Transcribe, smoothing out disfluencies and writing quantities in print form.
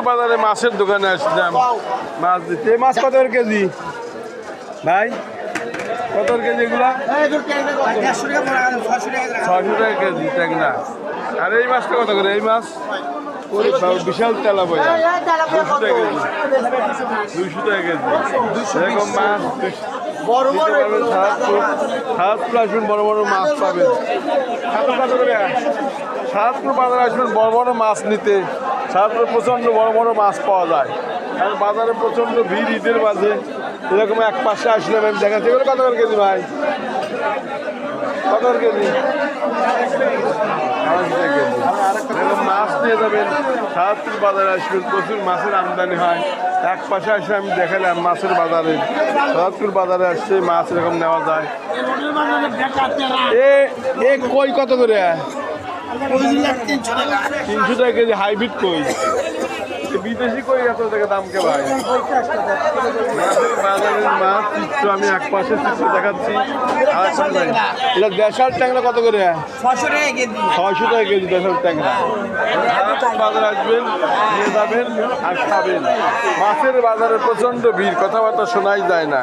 বাজারে মাছের দোকানে আসলাম মাছ দিতে। মাছ কত কেজি ভাই? কত কেজি এগুলা? 600 টাকা কেজি ট্যাংরা। আর এই মাছটা কত করে? এই মাছ বিশাল তেলা বই 200 টাকা কেজি। 200 টাকা কেজি এরকম মাছ সাতপুর আসবেন, বড় বড় মাছ পাবেন। কত করে? সাতপুর বাজারে আসবেন বড় বড় মাছ নিতে। সাতপুরে প্রচণ্ড বড় বড় মাছ পাওয়া যায়, কারণ বাজারে প্রচণ্ড ভিড় ঈদের মাঝে। এরকম এক পাশে আসলাম আমি দেখাচ্ছি। এগুলো কত করে কেজি ভাই? কত করে কেজি? 250 টাকা কেজি। এরকম মাছ নিয়ে যাবেন, সাতপুর বাজারে আসবেন, প্রচুর মাছের আমদানি হয়। এক পাশে আসে আমি দেখালাম মাছের বাজারে, সাতপুর বাজারে আসছে মাছ এরকম নেওয়া যায়। এ কই কত করে? 300 টাকা কেজি। হাইব্রিড কই? বিদেশি কই এত টাকা দাম কে ভাই? বাজারের মাছ চিত্র আমি এক পাশে চিত্র দেখাচ্ছি। এটা দেশাল ট্যাংরা কত করে? 600 টাকা কেজি দেশাল ট্যাংরা। বাজারে আসবেন, নিয়ে যাবেন আর খাবেন। মাছের বাজারে প্রচণ্ড ভিড়, কথাবার্তা শোনাই যায় না।